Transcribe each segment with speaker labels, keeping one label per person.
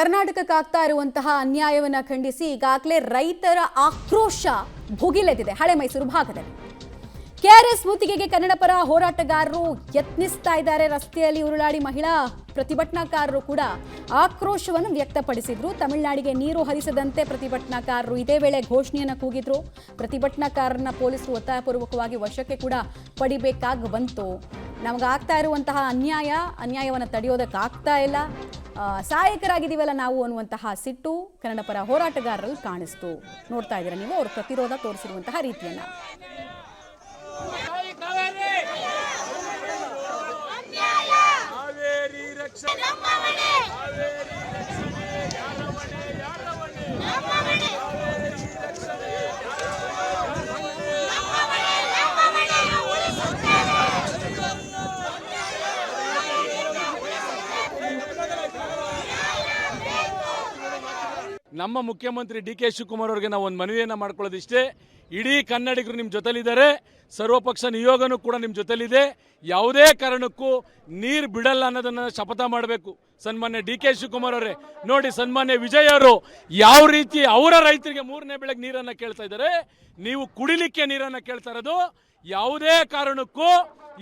Speaker 1: ಕರ್ನಾಟಕಕ್ಕಾಗ್ತಾ ಇರುವಂತಹ ಅನ್ಯಾಯವನ್ನು ಖಂಡಿಸಿ ಈಗಾಗಲೇ ರೈತರ ಆಕ್ರೋಶ ಭುಗಿಲೆದಿದೆ ಹಳೆ ಮೈಸೂರು ಭಾಗದಲ್ಲಿ. ಕೆಆರ್ಎಸ್ ಮುತ್ತಿಗೆಗೆ ಕನ್ನಡ ಪರ ಹೋರಾಟಗಾರರು ಯತ್ನಿಸ್ತಾ ಇದ್ದಾರೆ. ರಸ್ತೆಯಲ್ಲಿ ಉರುಳಾಡಿ ಮಹಿಳಾ ಪ್ರತಿಭಟನಾಕಾರರು ಕೂಡ ಆಕ್ರೋಶವನ್ನು ವ್ಯಕ್ತಪಡಿಸಿದ್ರು. ತಮಿಳುನಾಡಿಗೆ ನೀರು ಹರಿಸದಂತೆ ಪ್ರತಿಭಟನಾಕಾರರು ಇದೇ ವೇಳೆ ಘೋಷಣೆಯನ್ನು ಕೂಗಿದ್ರು. ಪ್ರತಿಭಟನಾಕಾರರನ್ನ ಪೊಲೀಸರು ಒತ್ತಾಯಪೂರ್ವಕವಾಗಿ ವಶಕ್ಕೆ ಕೂಡ ಪಡಿಬೇಕಾಗಿ ಬಂತು. ನಮಗಾಗ್ತಾ ಇರುವಂತಹ ಅನ್ಯಾಯವನ್ನು ತಡೆಯೋದಕ್ಕಾಗ್ತಾ ಇಲ್ಲ, ಸಹಾಯಕರಾಗಿದ್ದೀವಲ್ಲ ನಾವು ಅನ್ನುವಂತಹ ಸಿಟ್ಟು ಕನ್ನಡ ಪರ ಹೋರಾಟಗಾರರಲ್ಲಿ ಕಾಣಿಸ್ತು. ನೋಡ್ತಾ ಇದ್ದೀರಾ ನೀವು ಅವರು ಪ್ರತಿರೋಧ ತೋರಿಸಿರುವಂತಹ ರೀತಿಯನ್ನ.
Speaker 2: ನಮ್ಮ ಮುಖ್ಯಮಂತ್ರಿ ಡಿ.ಕೆ. ಶಿವಕುಮಾರ್ ಅವರಿಗೆ ನಾವು ಒಂದು ಮನವಿಯನ್ನು ಮಾಡ್ಕೊಳ್ಳೋದಿಷ್ಟೇ. ಇಡೀ ಕನ್ನಡಿಗರು ನಿಮ್ಮ ಜೊತೆಲಿದ್ದಾರೆ, ಸರ್ವಪಕ್ಷ ನಿಯೋಗನೂ ಕೂಡ ನಿಮ್ಮ ಜೊತೆಲಿದೆ. ಯಾವುದೇ ಕಾರಣಕ್ಕೂ ನೀರು ಬಿಡಲ್ಲ ಅನ್ನೋದನ್ನು ಶಪಥ ಮಾಡಬೇಕು. ಸನ್ಮಾನ್ಯ ಡಿ.ಕೆ. ಶಿವಕುಮಾರ್ ಅವರೇ ನೋಡಿ, ಸನ್ಮಾನ್ಯ ವಿಜಯ್ ಅವರು ಯಾವ ರೀತಿ ಅವರ ರೈತರಿಗೆ 3ನೇ ಬೆಳೆಗೆ ನೀರನ್ನು ಕೇಳ್ತಾ ಇದ್ದಾರೆ, ನೀವು ಕುಡಿಲಿಕ್ಕೆ ನೀರನ್ನು ಕೇಳ್ತಾ ಇರೋದು. ಯಾವುದೇ ಕಾರಣಕ್ಕೂ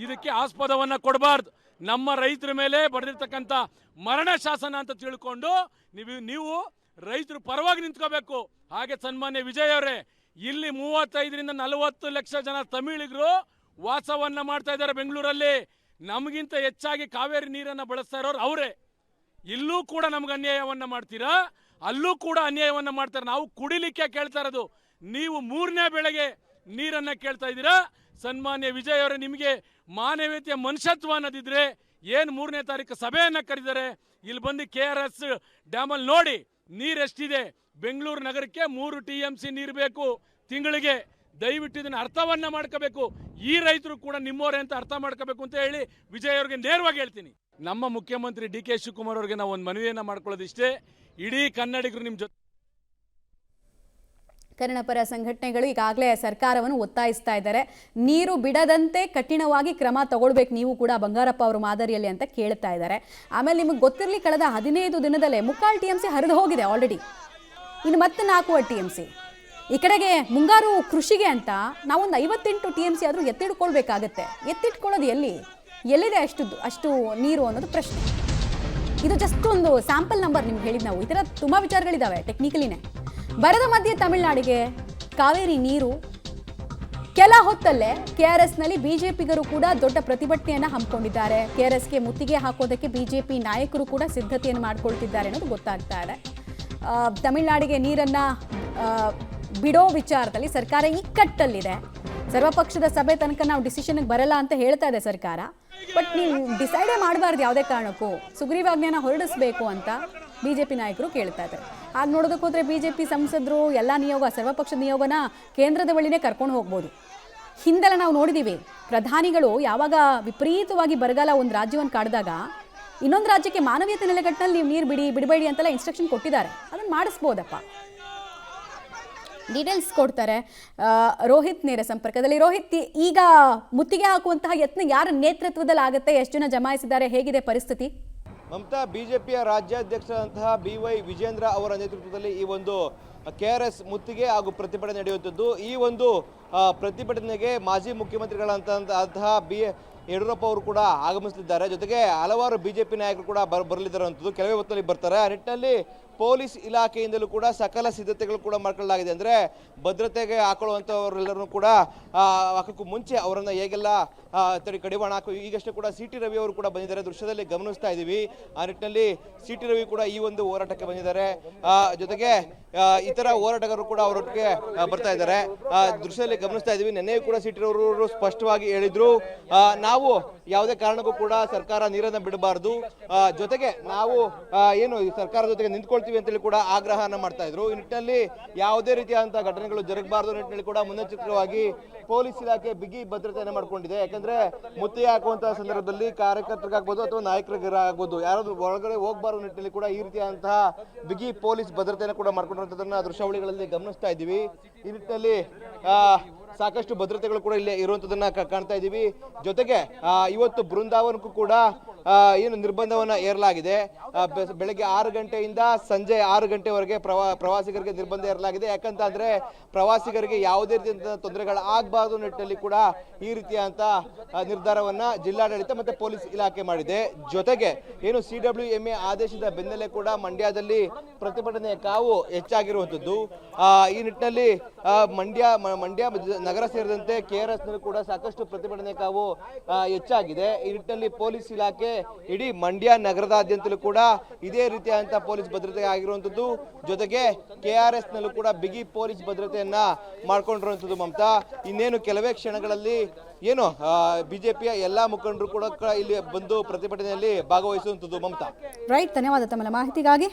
Speaker 2: ಇದಕ್ಕೆ ಆಸ್ಪದವನ್ನು ಕೊಡಬಾರ್ದು. ನಮ್ಮ ರೈತರ ಮೇಲೆ ಬರೆದಿರ್ತಕ್ಕಂಥ ಮರಣ ಶಾಸನ ಅಂತ ತಿಳ್ಕೊಂಡು ನೀವು ರೈತರು ಪರವಾಗಿ ನಿಂತ್ಕೋಬೇಕು. ಹಾಗೆ ಸನ್ಮಾನ್ಯ ವಿಜಯ್ ಅವರೇ, ಇಲ್ಲಿ 35ರಿಂದ 40 ಲಕ್ಷ ಜನ ತಮಿಳಿಗರು ವಾಸವನ್ನ ಮಾಡ್ತಾ ಇದ್ದಾರೆ ಬೆಂಗಳೂರಲ್ಲಿ. ನಮಗಿಂತ ಹೆಚ್ಚಾಗಿ ಕಾವೇರಿ ನೀರನ್ನು ಬಳಸ್ತಾ ಇರೋರು ಅವರೇ. ಇಲ್ಲೂ ಕೂಡ ನಮ್ಗೆ ಅನ್ಯಾಯವನ್ನ ಮಾಡ್ತೀರಾ, ಅಲ್ಲೂ ಕೂಡ ಅನ್ಯಾಯವನ್ನ ಮಾಡ್ತಾರೆ. ನಾವು ಕುಡಿಲಿಕ್ಕೆ ಕೇಳ್ತಾ ಇರೋದು, ನೀವು 3ನೇ ಬೆಳೆಗೆ ನೀರನ್ನ ಕೇಳ್ತಾ ಇದ್ದೀರಾ. ಸನ್ಮಾನ್ಯ ವಿಜಯ್ ಅವರೇ, ನಿಮಗೆ ಮಾನವೀಯತೆಯ ಮನುಷ್ಯತ್ವ ಅನ್ನೋದಿದ್ರೆ ಏನು 3ನೇ ತಾರೀಕು ಸಭೆಯನ್ನ ಕರೆದಿದ್ದಾರೆ, ಇಲ್ಲಿ ಬಂದು KRS ಡ್ಯಾಮಲ್ಲಿ ನೋಡಿ ನೀರೆಷ್ಟಿದೆ. ಬೆಂಗಳೂರು ನಗರಕ್ಕೆ 3 TMC ನೀರು ಬೇಕು ತಿಂಗಳಿಗೆ. ದಯವಿಟ್ಟು ಇದನ್ನ ಅರ್ಥವನ್ನ ಮಾಡ್ಕೋಬೇಕು. ಈ ರೈತರು ಕೂಡ ನಿಮ್ಮವರೇ ಅಂತ ಅರ್ಥ ಮಾಡ್ಕೋಬೇಕು ಅಂತ ಹೇಳಿ ವಿಜಯ್ ಅವ್ರಿಗೆ ನೇರವಾಗಿ ಹೇಳ್ತೀನಿ. ನಮ್ಮ ಮುಖ್ಯಮಂತ್ರಿ ಡಿ.ಕೆ. ಶಿವಕುಮಾರ್ ಅವರಿಗೆ ನಾವು ಒಂದು ಮನವಿಯನ್ನು ಮಾಡ್ಕೊಳ್ಳೋದಿಷ್ಟೇ. ಇಡೀ ಕನ್ನಡಿಗರು ನಿಮ್ಮ ಜೊತೆ.
Speaker 1: ಕನ್ನಡ ಪರ ಸಂಘಟನೆಗಳು ಈಗಾಗಲೇ ಸರ್ಕಾರವನ್ನು ಒತ್ತಾಯಿಸ್ತಾ ಇದ್ದಾರೆ, ನೀರು ಬಿಡದಂತೆ ಕಠಿಣವಾಗಿ ಕ್ರಮ ತಗೊಳ್ಬೇಕು ನೀವು ಕೂಡ ಬಂಗಾರಪ್ಪ ಅವರ ಮಾದರಿಯಲ್ಲಿ ಅಂತ ಕೇಳ್ತಾ ಇದ್ದಾರೆ. ಆಮೇಲೆ ನಿಮಗೆ ಗೊತ್ತಿರಲಿ, ಕಳೆದ 15 ದಿನದಲ್ಲೇ 3/4 TMC ಹರಿದು ಹೋಗಿದೆ ಆಲ್ರೆಡಿ. ಇನ್ನು ಮತ್ತೆ 4 TMC. ಈ ಕಡೆಗೆ ಮುಂಗಾರು ಕೃಷಿಗೆ ಅಂತ ನಾವೊಂದು 58 TMC ಆದರೂ ಎತ್ತಿಡ್ಕೊಳ್ಬೇಕಾಗತ್ತೆ. ಎತ್ತಿಟ್ಕೊಳ್ಳೋದು ಎಲ್ಲಿದೆ ಅಷ್ಟು ನೀರು ಅನ್ನೋದು ಪ್ರಶ್ನೆ. ಇದು ಜಸ್ಟ್ ಒಂದು ಸ್ಯಾಂಪಲ್ ನಂಬರ್ ನಿಮ್ಗೆ ಹೇಳಿದ್ ನಾವು. ಈ ಥರ ತುಂಬ ವಿಚಾರಗಳಿದ್ದಾವೆ ಟೆಕ್ನಿಕಲಿನೇ. ಬರದ ಮಧ್ಯೆ ತಮಿಳುನಾಡಿಗೆ ಕಾವೇರಿ ನೀರು. ಕೆಲ ಹೊತ್ತಲ್ಲೇ KRSನಲ್ಲಿ ಬಿಜೆಪಿಗರು ಕೂಡ ದೊಡ್ಡ ಪ್ರತಿಭಟನೆಯನ್ನು ಹಮ್ಮಿಕೊಂಡಿದ್ದಾರೆ. KRSಗೆ ಮುತ್ತಿಗೆ ಹಾಕೋದಕ್ಕೆ ಬಿಜೆಪಿ ನಾಯಕರು ಕೂಡ ಸಿದ್ಧತೆಯನ್ನು ಮಾಡಿಕೊಳ್ತಿದ್ದಾರೆ ಅನ್ನೋದು ಗೊತ್ತಾಗ್ತಾ ಇದೆ. ತಮಿಳುನಾಡಿಗೆ ನೀರನ್ನು ಬಿಡೋ ವಿಚಾರದಲ್ಲಿ ಸರ್ಕಾರ ಇಕ್ಕಟ್ಟಲ್ಲಿದೆ. ಸರ್ವಪಕ್ಷದ ಸಭೆ ತನಕ ನಾವು ಡಿಸಿಷನ್ಗೆ ಬರಲ್ಲ ಅಂತ ಹೇಳ್ತಾ ಇದೆ ಸರ್ಕಾರ. ಬಟ್ ನೀವು ಡಿಸೈಡೇ ಮಾಡಬಾರ್ದು ಯಾವುದೇ ಕಾರಣಕ್ಕೂ, ಸುಗ್ರೀವಾಜ್ಞೆನ ಹೊರಡಿಸಬೇಕು ಅಂತ ಬಿಜೆಪಿ ನಾಯಕರು ಕೇಳ್ತಾ ಇದ್ದಾರೆ. ಹಾಗೆ ನೋಡೋದಕ್ಕೆ ಹೋದರೆ ಬಿಜೆಪಿ ಸಂಸದರು ಎಲ್ಲ ಸರ್ವಪಕ್ಷದ ನಿಯೋಗನ ಕೇಂದ್ರದ ಬಳಿನೇ ಕರ್ಕೊಂಡು ಹೋಗ್ಬೋದು. ಹಿಂದೆಲ್ಲ ನಾವು ನೋಡಿದ್ದೀವಿ, ಪ್ರಧಾನಿಗಳು ಯಾವಾಗ ವಿಪರೀತವಾಗಿ ಬರಗಾಲ ಒಂದು ರಾಜ್ಯವನ್ನು ಕಾಡಿದಾಗ ಇನ್ನೊಂದು ರಾಜ್ಯಕ್ಕೆ ಮಾನವೀಯತೆ ನೆಲೆಗಟ್ಟಿನಲ್ಲಿ ನೀವು ನೀರು ಬಿಡಬೇಡಿ ಅಂತೆಲ್ಲ ಇನ್ಸ್ಟ್ರಕ್ಷನ್ ಕೊಟ್ಟಿದ್ದಾರೆ. ಅದನ್ನು ಮಾಡಿಸ್ಬೋದಪ್ಪ. ಡೀಟೇಲ್ಸ್ ಕೊಡ್ತಾರೆ ರೋಹಿತ್ ನೇರ ಸಂಪರ್ಕದಲ್ಲಿ. ರೋಹಿತ್, ಈಗ ಮುತ್ತಿಗೆ ಹಾಕುವಂತಹ ಯತ್ನ ಯಾರ ನೇತೃತ್ವದಲ್ಲಿ ಆಗುತ್ತೆ? ಎಷ್ಟು ಜನ ಜಮಾಯಿಸಿದ್ದಾರೆ? ಹೇಗಿದೆ ಪರಿಸ್ಥಿತಿ?
Speaker 3: ಮಮತಾ, ಬಿಜೆಪಿಯ ರಾಜ್ಯಾಧ್ಯಕ್ಷರಾದಂತಹ BY ವಿಜೇಂದ್ರ ಅವರ ನೇತೃತ್ವದಲ್ಲಿ ಈ ಒಂದು KRS ಮುತ್ತಿಗೆ ಹಾಗೂ ಪ್ರತಿಭಟನೆ ನಡೆಯುತ್ತಿದ್ದು, ಈ ಒಂದು ಪ್ರತಿಭಟನೆಗೆ ಮಾಜಿ ಮುಖ್ಯಮಂತ್ರಿಗಳಂತಹ ಯಡಿಯೂರಪ್ಪ ಅವರು ಕೂಡ ಆಗಮಿಸಲಿದ್ದಾರೆ. ಜೊತೆಗೆ ಹಲವಾರು ಬಿಜೆಪಿ ನಾಯಕರು ಕೂಡ ಬರಲಿದ್ದಾರೆ ಅನ್ನೋದು ಕೆಲವೇ ಹೊತ್ತಲ್ಲಿ ಬರ್ತಾರೆ. ಆ ನಿಟ್ಟಿನಲ್ಲಿ ಪೊಲೀಸ್ ಇಲಾಖೆಯಿಂದಲೂ ಕೂಡ ಸಕಲ ಸಿದ್ಧತೆಗಳು ಕೂಡ ಮಾಡ್ಕೊಳ್ಳಲಾಗಿದೆ. ಅಂದರೆ ಭದ್ರತೆಗೆ ಹಾಕೊಳ್ಳುವಂಥವರೆಲ್ಲರೂ ಕೂಡ ಹಾಕೋಕ್ಕೂ ಮುಂಚೆ ಅವರನ್ನು ಹೇಗೆಲ್ಲ ಕಡಿವಾಣ ಹಾಕೋ, ಈಗಷ್ಟೇ ಕೂಡ CT ರವಿ ಅವರು ಕೂಡ ಬಂದಿದ್ದಾರೆ, ದೃಶ್ಯದಲ್ಲಿ ಗಮನಿಸ್ತಾ ಇದ್ದೀವಿ. ಆ ನಿಟ್ಟಿನಲ್ಲಿ CT ರವಿ ಕೂಡ ಈ ಒಂದು ಹೋರಾಟಕ್ಕೆ ಬಂದಿದ್ದಾರೆ. ಜೊತೆಗೆ ಇತರ ಹೋರಾಟಗಾರರು ಕೂಡ ಅವರೊಟ್ಟಿಗೆ ಬರ್ತಾ ಇದ್ದಾರೆ. ದೃಶ್ಯದಲ್ಲಿ ಗಮನಿಸ್ತಾ ಇದ್ದೀವಿ. ನಿನ್ನೆಯೂ ಕೂಡ CT ರವಿ ಅವರು ಸ್ಪಷ್ಟವಾಗಿ ಹೇಳಿದ್ರು, ನಾವು ಯಾವುದೇ ಕಾರಣಕ್ಕೂ ಕೂಡ ಸರ್ಕಾರ ನೀರನ್ನು ಬಿಡಬಾರ್ದು, ಜೊತೆಗೆ ನಾವು ಏನು ಸರ್ಕಾರದ ಜೊತೆಗೆ ನಿಂತ್ಕೊಳ್ತೀವಿ ಅಂತೇಳಿ ಕೂಡ ಆಗ್ರಹನ ಮಾಡ್ತಾ ಇದ್ರು. ಈ ನಿಟ್ಟಿನಲ್ಲಿ ಯಾವುದೇ ರೀತಿಯಾದಂತಹ ಘಟನೆಗಳು ಜರುಗಬಾರದು ನಿಟ್ಟಿನಲ್ಲಿ ಕೂಡ ಮುನ್ನೆಚ್ಚರಿಕೆಯಾಗಿ ಪೊಲೀಸ್ ಇಲಾಖೆ ಬಿಗಿ ಭದ್ರತೆಯನ್ನು ಮಾಡ್ಕೊಂಡಿದೆ. ಯಾಕಂದ್ರೆ ಮುತ್ತಿಗೆ ಹಾಕುವಂತಹ ಸಂದರ್ಭದಲ್ಲಿ ಕಾರ್ಯಕರ್ತರಿಗಾಗ್ಬೋದು ಅಥವಾ ನಾಯಕರಿಗಾಗ್ಬೋದು ಯಾರಾದ್ರೂ ಒಳಗಡೆ ಹೋಗಬಾರದು ನಿಟ್ಟಿನಲ್ಲಿ ಕೂಡ ಈ ರೀತಿಯಾದಂತಹ ಬಿಗಿ ಪೊಲೀಸ್ ಭದ್ರತೆಯನ್ನು ಕೂಡ ಮಾಡ್ಕೊಂಡಿರುವಂತದನ್ನ ದೃಶ್ಯಾವಳಿಗಳಲ್ಲಿ ಗಮನಿಸ್ತಾ ಇದ್ದೀವಿ. ಈ ನಿಟ್ಟಿನಲ್ಲಿ ಸಾಕಷ್ಟು ಭದ್ರತೆಗಳು ಕೂಡ ಇಲ್ಲಿ ಇರುವಂತದನ್ನ ಕಾಣ್ತಾ ಇದ್ದೀವಿ. ಜೊತೆಗೆ ಇವತ್ತು ಬೃಂದಾವನಕ್ಕೂ ಕೂಡ ಏನು ನಿರ್ಬಂಧವನ್ನ ಏರಲಾಗಿದೆ. ಬೆಳಗ್ಗೆ 6 ಗಂಟೆಯಿಂದ ಸಂಜೆ 6 ಗಂಟೆವರೆಗೆ ಪ್ರವಾಸಿಗರಿಗೆ ನಿರ್ಬಂಧ ಏರಲಾಗಿದೆ. ಯಾಕಂತ ಅಂದ್ರೆ ಪ್ರವಾಸಿಗರಿಗೆ ಯಾವುದೇ ರೀತಿಯ ತೊಂದರೆಗಳಾಗಬಾರದು ನಿಟ್ಟಿನಲ್ಲಿ ಕೂಡ ಈ ರೀತಿಯಾದಂತ ನಿರ್ಧಾರವನ್ನ ಜಿಲ್ಲಾಡಳಿತ ಮತ್ತೆ ಪೊಲೀಸ್ ಇಲಾಖೆ ಮಾಡಿದೆ. ಜೊತೆಗೆ ಏನು CWMA ಆದೇಶದ ಬೆನ್ನಲ್ಲೇ ಕೂಡ ಮಂಡ್ಯದಲ್ಲಿ ಪ್ರತಿಭಟನೆಯ ಕಾವು ಹೆಚ್ಚಾಗಿರುವಂತದ್ದು. ಈ ನಿಟ್ಟಿನಲ್ಲಿ ಮಂಡ್ಯ ನಗರ ಸೇರಿದಂತೆ KRS ನಲ್ಲಿ ಕೂಡ ಸಾಕಷ್ಟು ಪ್ರತಿಭಟನೆ ಕಾವು ಹೆಚ್ಚಾಗಿದೆ. ಈ ನಿಟ್ಟಿನಲ್ಲಿ ಪೊಲೀಸ್ ಇಲಾಖೆ ಇಡೀ ಮಂಡ್ಯ ನಗರದಾದ್ಯಂತಲೂ ಕೂಡ ಇದೇ ರೀತಿಯಾದಂತಹ ಪೊಲೀಸ್ ಭದ್ರತೆ ಆಗಿರುವಂತದ್ದು. ಜೊತೆಗೆ KRS ನಲ್ಲೂ ಕೂಡ ಬಿಗಿ ಪೊಲೀಸ್ ಭದ್ರತೆಯನ್ನ ಮಾಡ್ಕೊಂಡಿರುವಂತದ್ದು ಮಮತಾ. ಇನ್ನೇನು ಕೆಲವೇ ಕ್ಷಣಗಳಲ್ಲಿ ಏನು ಬಿಜೆಪಿಯ ಎಲ್ಲಾ ಮುಖಂಡರು ಕೂಡ ಇಲ್ಲಿ ಬಂದು ಪ್ರತಿಭಟನೆಯಲ್ಲಿ ಭಾಗವಹಿಸುವಂತದ್ದು ಮಮತಾ.
Speaker 1: ರೈಟ್, ಧನ್ಯವಾದ ತಮ್ಮ ಮಾಹಿತಿಗಾಗಿ.